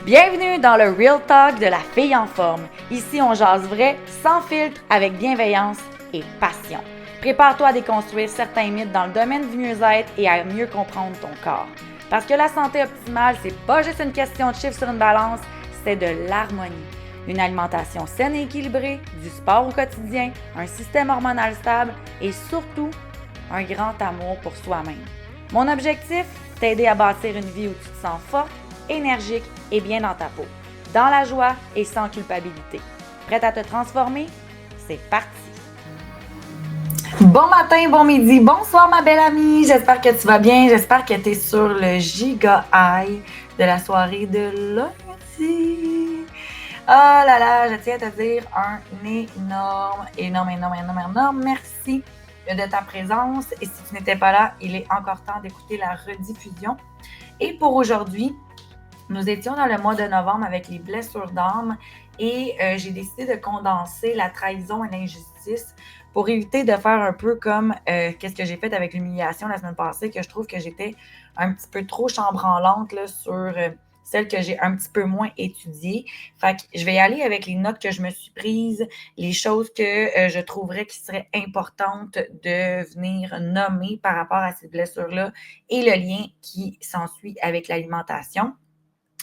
Bienvenue dans le Real Talk de la fille en forme. Ici, on jase vrai, sans filtre, avec bienveillance et passion. Prépare-toi à déconstruire certains mythes dans le domaine du mieux-être et à mieux comprendre ton corps. Parce que la santé optimale, c'est pas juste une question de chiffres sur une balance, c'est de l'harmonie. Une alimentation saine et équilibrée, du sport au quotidien, un système hormonal stable et surtout, un grand amour pour soi-même. Mon objectif, t'aider à bâtir une vie où tu te sens forte, énergique et bien dans ta peau, dans la joie et sans culpabilité. Prête à te transformer? C'est parti! Bon matin, bon midi, bonsoir ma belle amie, j'espère que tu vas bien, j'espère que tu es sur le giga high de la soirée de lundi. Oh là là, je tiens à te dire un énorme merci de ta présence. Et si tu n'étais pas là, il est encore temps d'écouter la rediffusion. Et pour aujourd'hui, nous étions dans le mois de novembre avec les blessures d'âme et j'ai décidé de condenser la trahison et l'injustice pour éviter de faire un peu comme qu'est-ce que j'ai fait avec l'humiliation la semaine passée, que je trouve que j'étais un petit peu trop chambranlante là, sur celle que j'ai un petit peu moins étudiée. Fait que je vais y aller avec les notes que je me suis prises, les choses que je trouverais qui seraient importantes de venir nommer par rapport à ces blessures-là et le lien qui s'ensuit avec l'alimentation.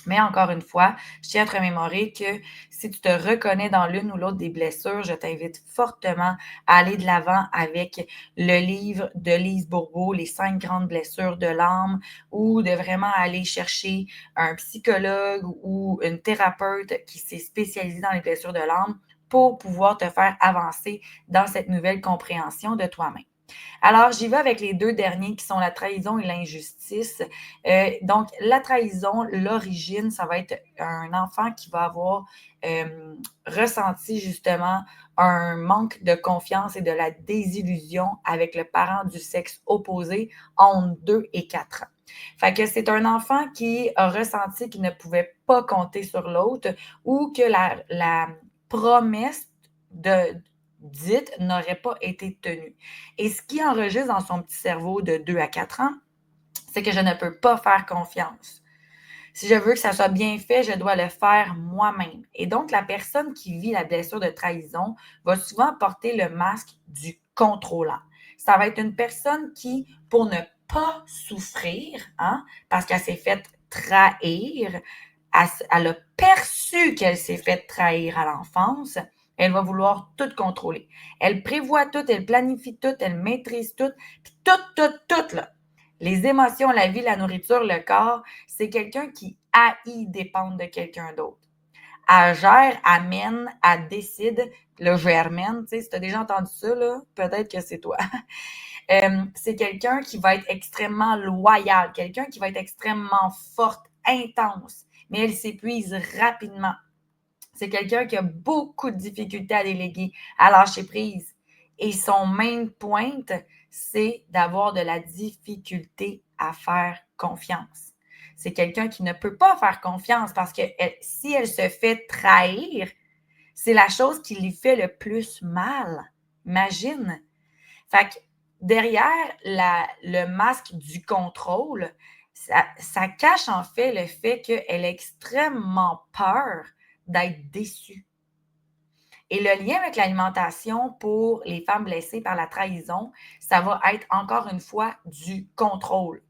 Mais encore une fois, je tiens à te remémorer que si tu te reconnais dans l'une ou l'autre des blessures, je t'invite fortement à aller de l'avant avec le livre de Lise Bourbeau, Les 5 grandes blessures de l'âme, ou de vraiment aller chercher un psychologue ou une thérapeute qui s'est spécialisée dans les blessures de l'âme pour pouvoir te faire avancer dans cette nouvelle compréhension de toi-même. Alors, j'y vais avec les deux derniers qui sont la trahison et l'injustice. Donc, la trahison, l'origine, ça va être un enfant qui va avoir ressenti justement un manque de confiance et de la désillusion avec le parent du sexe opposé entre 2 et 4 ans. Fait que c'est un enfant qui a ressenti qu'il ne pouvait pas compter sur l'autre ou que la promesse dite n'aurait pas été tenue. Et ce qui enregistre dans son petit cerveau de 2 à 4 ans, c'est que je ne peux pas faire confiance. Si je veux que ça soit bien fait, je dois le faire moi-même. Et donc, la personne qui vit la blessure de trahison va souvent porter le masque du contrôlant. Ça va être une personne qui, pour ne pas souffrir, parce qu'elle s'est faite trahir, elle a perçu qu'elle s'est faite trahir à l'enfance, elle va vouloir tout contrôler. Elle prévoit tout, elle planifie tout, elle maîtrise tout, puis tout, là. Les émotions, la vie, la nourriture, le corps, c'est quelqu'un qui haït dépendre de quelqu'un d'autre. Elle gère, elle mène, elle décide, le germaine, tu sais, si tu as déjà entendu ça, là, peut-être que c'est toi. C'est quelqu'un qui va être extrêmement loyal, quelqu'un qui va être extrêmement forte, intense, mais elle s'épuise rapidement. C'est quelqu'un qui a beaucoup de difficultés à déléguer, à lâcher prise. Et son main point, c'est d'avoir de la difficulté à faire confiance. C'est quelqu'un qui ne peut pas faire confiance parce que si elle se fait trahir, c'est la chose qui lui fait le plus mal. Imagine. Fait que derrière le masque du contrôle, ça cache en fait le fait qu'elle a extrêmement peur d'être déçue. Et le lien avec l'alimentation pour les femmes blessées par la trahison, ça va être encore une fois du contrôle.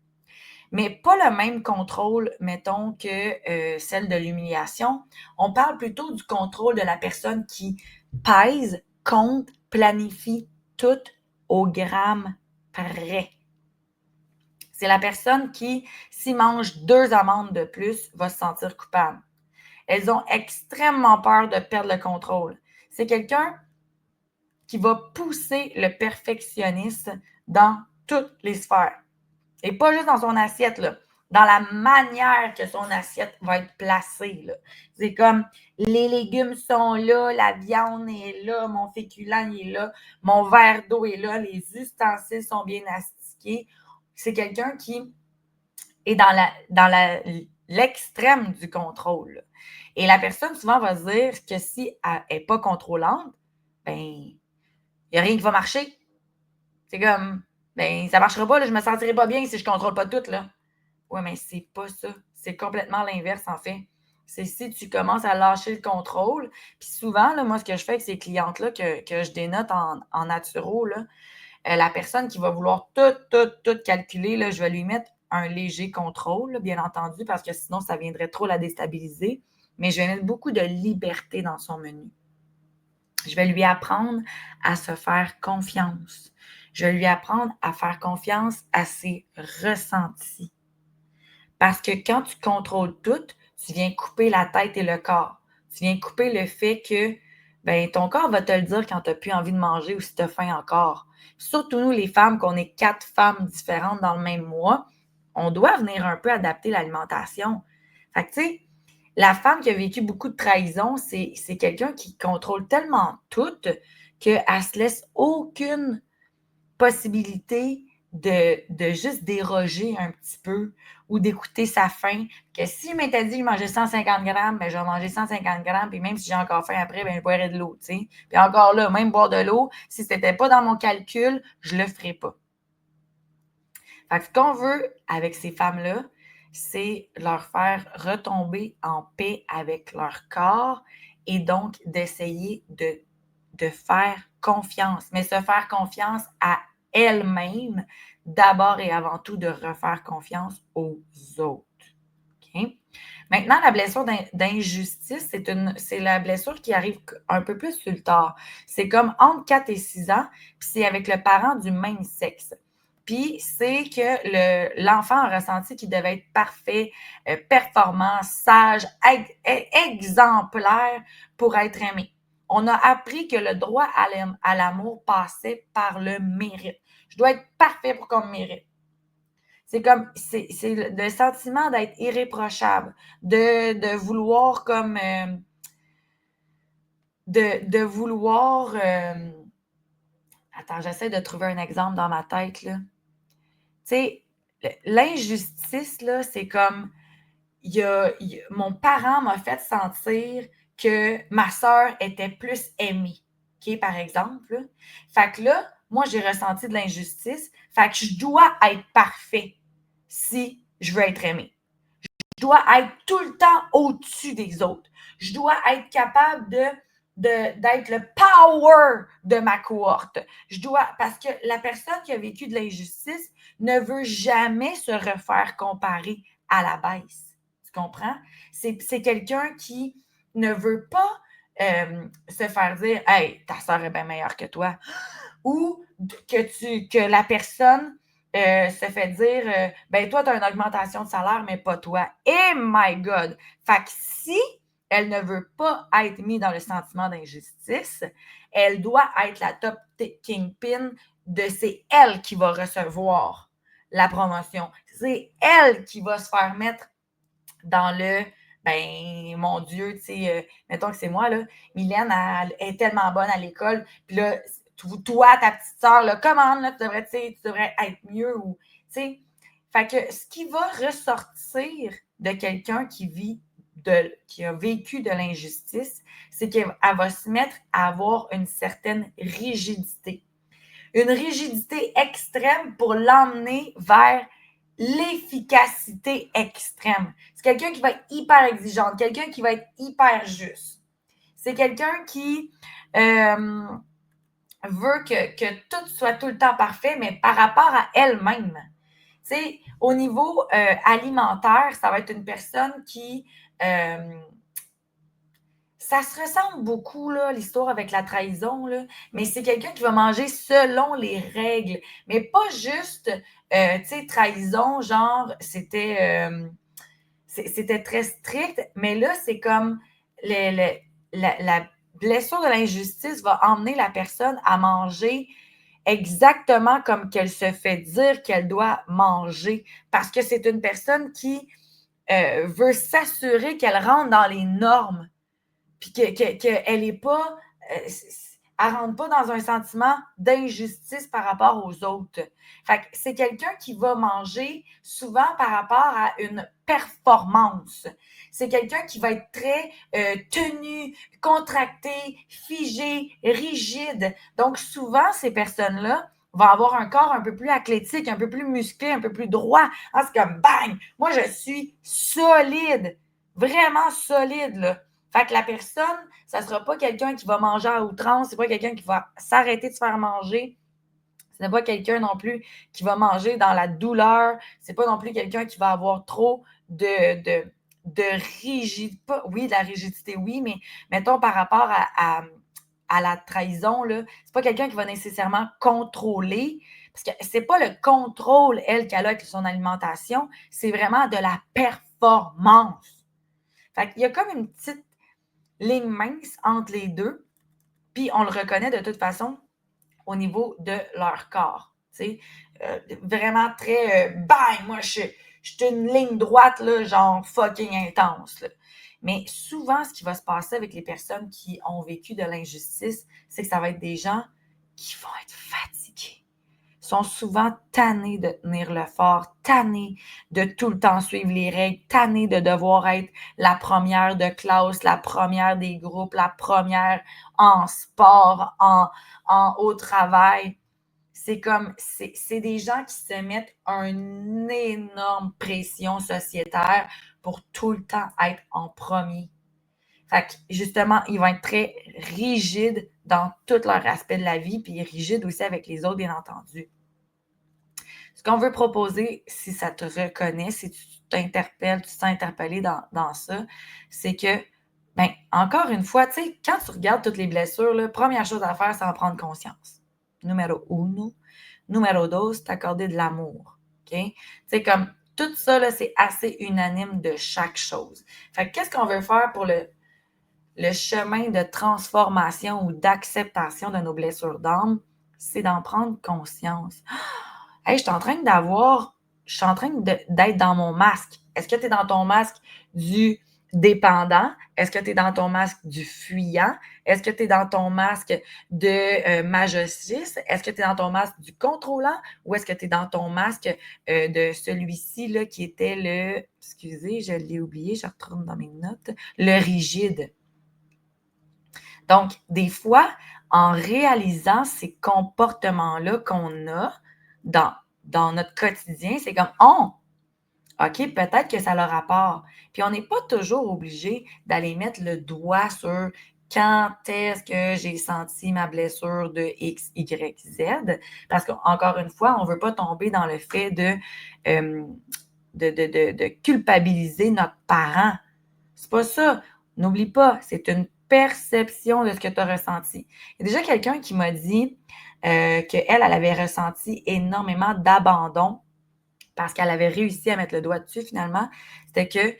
Mais pas le même contrôle, mettons, que celle de l'humiliation. On parle plutôt du contrôle de la personne qui pèse, compte, planifie tout au gramme près. C'est la personne qui, s'il mange 2 amandes de plus, va se sentir coupable. Elles ont extrêmement peur de perdre le contrôle. C'est quelqu'un qui va pousser le perfectionniste dans toutes les sphères. Et pas juste dans son assiette, là, dans la manière que son assiette va être placée. Là. C'est comme les légumes sont là, la viande est là, mon féculent est là, mon verre d'eau est là, les ustensiles sont bien astiqués. C'est quelqu'un qui est dans l'extrême du contrôle. Et la personne, souvent, va se dire que si elle n'est pas contrôlante, ben, il n'y a rien qui va marcher. C'est comme, ben, ça ne marchera pas, là, je ne me sentirai pas bien si je ne contrôle pas tout, là. Oui, mais c'est pas ça. C'est complètement l'inverse, en fait. C'est si tu commences à lâcher le contrôle. Puis souvent, là, moi, ce que je fais avec ces clientes-là que je dénote en naturo, là, la personne qui va vouloir tout calculer, là, je vais lui mettre un léger contrôle, là, bien entendu, parce que sinon, ça viendrait trop la déstabiliser. Mais je vais mettre beaucoup de liberté dans son menu. Je vais lui apprendre à se faire confiance. Je vais lui apprendre à faire confiance à ses ressentis. Parce que quand tu contrôles tout, tu viens couper la tête et le corps. Tu viens couper le fait que ben, ton corps va te le dire quand tu n'as plus envie de manger ou si tu as faim encore. Surtout nous, les femmes, qu'on est 4 femmes différentes dans le même mois, on doit venir un peu adapter l'alimentation. Fait que, tu sais, la femme qui a vécu beaucoup de trahison, c'est quelqu'un qui contrôle tellement tout qu'elle ne se laisse aucune possibilité de juste déroger un petit peu ou d'écouter sa faim. Que si je m'étais dit que je mangeais 150 grammes, ben, je vais manger 150 grammes, puis même si j'ai encore faim après, ben, je boirais de l'eau, tu sais. Puis encore là, même boire de l'eau, si ce n'était pas dans mon calcul, je ne le ferais pas. Fait que ce qu'on veut avec ces femmes-là, c'est leur faire retomber en paix avec leur corps et donc d'essayer de faire confiance, mais se faire confiance à elles-mêmes, d'abord et avant tout, de refaire confiance aux autres. Okay? Maintenant, la blessure d'injustice, c'est la blessure qui arrive un peu plus sur le tard. C'est comme entre 4 et 6 ans, puis c'est avec le parent du même sexe. Puis c'est que l'enfant a ressenti qu'il devait être parfait, performant, sage, exemplaire pour être aimé. On a appris que le droit à l'amour passait par le mérite. Je dois être parfait pour qu'on me mérite. C'est comme, c'est le sentiment d'être irréprochable, de vouloir comme, de vouloir, attends, j'essaie de trouver un exemple dans ma tête, là. Tu sais, l'injustice, là, c'est comme, mon parent m'a fait sentir que ma sœur était plus aimée, OK, par exemple, là. Fait que là, moi, j'ai ressenti de l'injustice, fait que je dois être parfait si je veux être aimée. Je dois être tout le temps au-dessus des autres. Je dois être capable d'être le power de ma cohorte. Parce que la personne qui a vécu de l'injustice ne veut jamais se refaire comparer à la baisse. Tu comprends? C'est quelqu'un qui ne veut pas se faire dire Hey, ta soeur est bien meilleure que toi. Ou que la personne se fait dire ben toi, tu as une augmentation de salaire, mais pas toi. Eh my God! Fait que si elle ne veut pas être mise dans le sentiment d'injustice, elle doit être la top kingpin c'est elle qui va recevoir la promotion. C'est elle qui va se faire mettre dans ben, mon Dieu, tu sais, mettons que c'est moi, là, Mylène, elle est tellement bonne à l'école, puis là, toi, ta petite sœur, là, commande, là, tu devrais être mieux, ou, tu sais, fait que ce qui va ressortir de quelqu'un qui a vécu de l'injustice, c'est qu'elle va se mettre à avoir une certaine rigidité. Une rigidité extrême pour l'emmener vers l'efficacité extrême. C'est quelqu'un qui va être hyper exigeante, quelqu'un qui va être hyper juste. C'est quelqu'un qui veut que tout soit tout le temps parfait, mais par rapport à elle-même. Tu sais, au niveau alimentaire, ça va être une personne qui ça se ressemble beaucoup, là, l'histoire avec la trahison, là, mais c'est quelqu'un qui va manger selon les règles, mais pas juste, tu sais, trahison, genre, c'était très strict, mais là, c'est comme la blessure de l'injustice va emmener la personne à manger exactement comme qu'elle se fait dire qu'elle doit manger, parce que c'est une personne qui veut s'assurer qu'elle rentre dans les normes puis qu'elle n'est pas, elle rentre pas dans un sentiment d'injustice par rapport aux autres. Fait que c'est quelqu'un qui va manger souvent par rapport à une performance. C'est quelqu'un qui va être très tenu, contracté, figé, rigide. Donc souvent, ces personnes-là vont avoir un corps un peu plus athlétique, un peu plus musclé, un peu plus droit. Ah, c'est comme bang! Moi, je suis solide. vraiment solide, là. Fait que la personne, ça ne sera pas quelqu'un qui va manger à outrance, c'est pas quelqu'un qui va s'arrêter de se faire manger, ce n'est pas quelqu'un non plus qui va manger dans la douleur, c'est pas non plus quelqu'un qui va avoir trop de rigidité. Oui, de la rigidité, oui, mais mettons par rapport à la trahison, là, c'est pas quelqu'un qui va nécessairement contrôler, parce que c'est pas le contrôle, elle, qu'elle a avec son alimentation, c'est vraiment de la performance. Fait qu'il y a comme une petite ligne mince entre les deux, puis on le reconnaît de toute façon au niveau de leur corps. Vraiment très bang, moi je suis une ligne droite, là, genre fucking intense. Là. Mais souvent, ce qui va se passer avec les personnes qui ont vécu de l'injustice, c'est que ça va être des gens qui vont être fatigués. Sont souvent tannés de tenir le fort, tannés de tout le temps suivre les règles, tannés de devoir être la première de classe, la première des groupes, la première en sport, au travail. C'est comme, c'est des gens qui se mettent une énorme pression sociétaire pour tout le temps être en premier. Fait que, justement, ils vont être très rigides dans tous leurs aspects de la vie, puis rigides aussi avec les autres, bien entendu. Ce qu'on veut proposer, si ça te reconnaît, si tu t'interpelles, tu te sens interpellé dans ça, c'est que, ben, encore une fois, tu sais, quand tu regardes toutes les blessures, la première chose à faire, c'est en prendre conscience. Numéro uno. Numéro dos, t'accorder de l'amour. OK? Tu sais, comme tout ça, là, c'est assez unanime de chaque chose. Fait que qu'est-ce qu'on veut faire pour le chemin de transformation ou d'acceptation de nos blessures d'âme? C'est d'en prendre conscience. Hey, je suis en train d'être dans mon masque. Est-ce que tu es dans ton masque du dépendant? Est-ce que tu es dans ton masque du fuyant? Est-ce que tu es dans ton masque de majostrice? Est-ce que tu es dans ton masque du contrôlant? Ou est-ce que tu es dans ton masque de celui-ci là, qui était excusez, je l'ai oublié, je retourne dans mes notes, le rigide. Donc, des fois, en réalisant ces comportements-là qu'on a dans notre quotidien, c'est comme, oh, OK, peut-être que ça a le rapport. Puis on n'est pas toujours obligé d'aller mettre le doigt sur quand est-ce que j'ai senti ma blessure de X, Y, Z, parce qu'encore une fois, on ne veut pas tomber dans le fait de culpabiliser notre parent. C'est pas ça. N'oublie pas, c'est une perception de ce que tu as ressenti. Il y a déjà quelqu'un qui m'a dit qu'elle avait ressenti énormément d'abandon parce qu'elle avait réussi à mettre le doigt dessus finalement. C'était que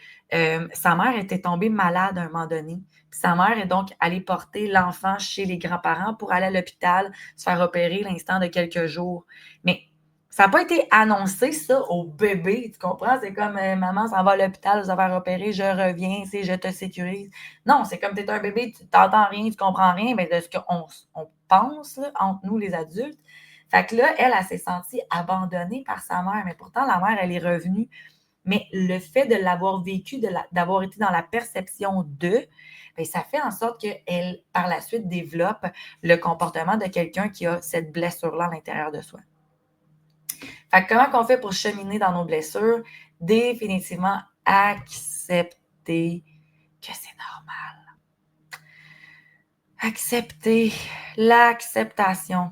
sa mère était tombée malade à un moment donné. Puis sa mère est donc allée porter l'enfant chez les grands-parents pour aller à l'hôpital, se faire opérer l'instant de quelques jours. Mais ça n'a pas été annoncé, ça, au bébé. Tu comprends? C'est comme maman s'en va à l'hôpital, se faire opérer, je reviens, je te sécurise. Non, c'est comme tu es un bébé, tu n'entends rien, tu comprends rien, mais de ce qu'on pense là, entre nous, les adultes. Fait que là, elle s'est sentie abandonnée par sa mère, mais pourtant, la mère, elle est revenue. Mais le fait de l'avoir vécu, d'avoir été dans la perception d'eux, bien, ça fait en sorte qu'elle, par la suite, développe le comportement de quelqu'un qui a cette blessure-là à l'intérieur de soi. Fait que comment qu'on fait pour cheminer dans nos blessures? Définitivement accepter que c'est normal. Accepter l'acceptation,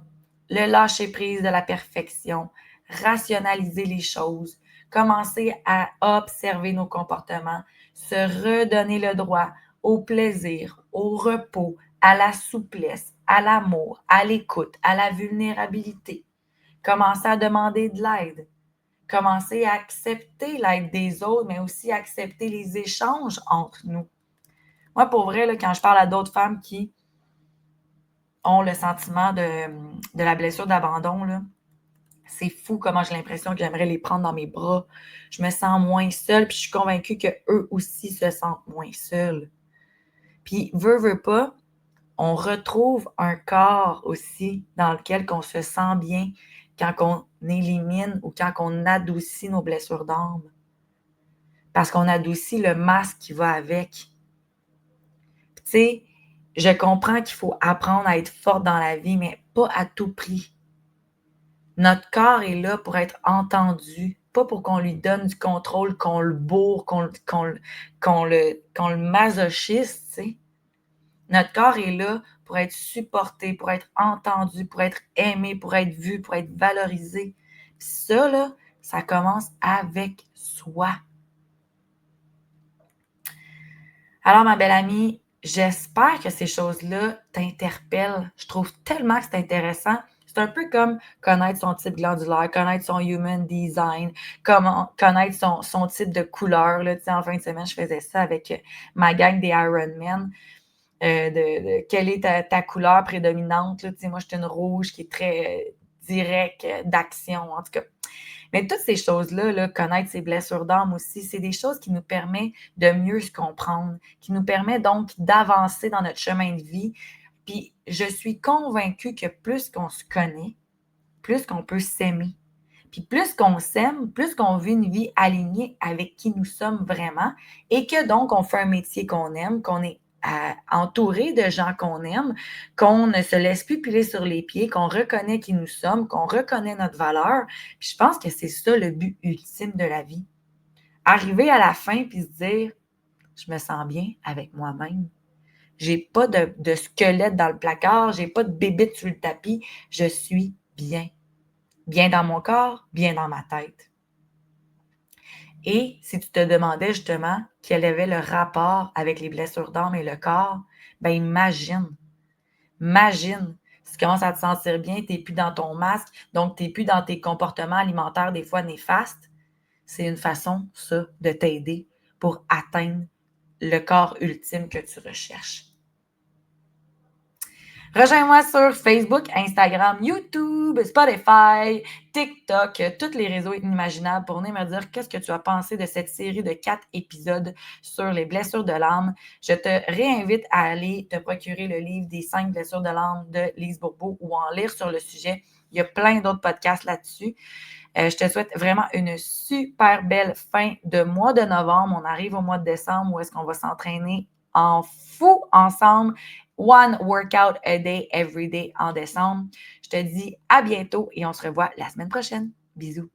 le lâcher-prise de la perfection, rationaliser les choses, commencer à observer nos comportements, se redonner le droit au plaisir, au repos, à la souplesse, à l'amour, à l'écoute, à la vulnérabilité. Commencer à demander de l'aide. Commencer à accepter l'aide des autres, mais aussi accepter les échanges entre nous. Moi, pour vrai, là, quand je parle à d'autres femmes qui ont le sentiment de la blessure d'abandon, là, c'est fou comment j'ai l'impression que j'aimerais les prendre dans mes bras. Je me sens moins seule, puis je suis convaincue qu'eux aussi se sentent moins seuls. Puis, veut pas, on retrouve un corps aussi dans lequel on se sent bien quand on élimine ou quand on adoucit nos blessures d'âme. Parce qu'on adoucit le masque qui va avec. Tu sais, je comprends qu'il faut apprendre à être forte dans la vie, mais pas à tout prix. Notre corps est là pour être entendu, pas pour qu'on lui donne du contrôle, qu'on le bourre, qu'on le masochiste, tu sais. Notre corps est là pour être supporté, pour être entendu, pour être aimé, pour être vu, pour être valorisé. Puis ça, là, ça commence avec soi. Alors, ma belle amie, j'espère que ces choses-là t'interpellent. Je trouve tellement que c'est intéressant. C'est un peu comme connaître son type glandulaire, connaître son human design, comment connaître son type de couleur. Là. Tu sais, en fin de semaine, je faisais ça avec ma gang des Ironman. De quelle est ta couleur prédominante. Là. Tu sais, moi, je suis une rouge qui est très directe, d'action, en tout cas. Mais toutes ces choses-là, là, connaître ses blessures d'âme aussi, c'est des choses qui nous permettent de mieux se comprendre, qui nous permettent donc d'avancer dans notre chemin de vie. Puis je suis convaincue que plus qu'on se connaît, plus qu'on peut s'aimer. Puis plus qu'on s'aime, plus qu'on vit une vie alignée avec qui nous sommes vraiment et que donc on fait un métier qu'on aime, qu'on est entouré de gens qu'on aime, qu'on ne se laisse plus piler sur les pieds, qu'on reconnaît qui nous sommes, qu'on reconnaît notre valeur. Puis je pense que c'est ça le but ultime de la vie. Arriver à la fin puis se dire, je me sens bien avec moi-même. J'ai pas de squelette dans le placard, j'ai pas de bébite sur le tapis, je suis bien. Bien dans mon corps, bien dans ma tête. Et si tu te demandais justement quel avait le rapport avec les blessures d'âme et le corps, ben imagine, si tu commences à te sentir bien, tu n'es plus dans ton masque, donc tu n'es plus dans tes comportements alimentaires des fois néfastes. C'est une façon, ça, de t'aider pour atteindre le corps ultime que tu recherches. Rejoins-moi sur Facebook, Instagram, YouTube, Spotify, TikTok, tous les réseaux inimaginables pour venir me dire qu'est-ce que tu as pensé de cette série de 4 épisodes sur les blessures de l'âme. Je te réinvite à aller te procurer le livre des 5 blessures de l'âme de Lise Bourbeau ou en lire sur le sujet. Il y a plein d'autres podcasts là-dessus. Je te souhaite vraiment une super belle fin de mois de novembre. On arrive au mois de décembre où est-ce qu'on va s'entraîner en fou ensemble. One workout a day, every day en décembre. Je te dis à bientôt et on se revoit la semaine prochaine. Bisous.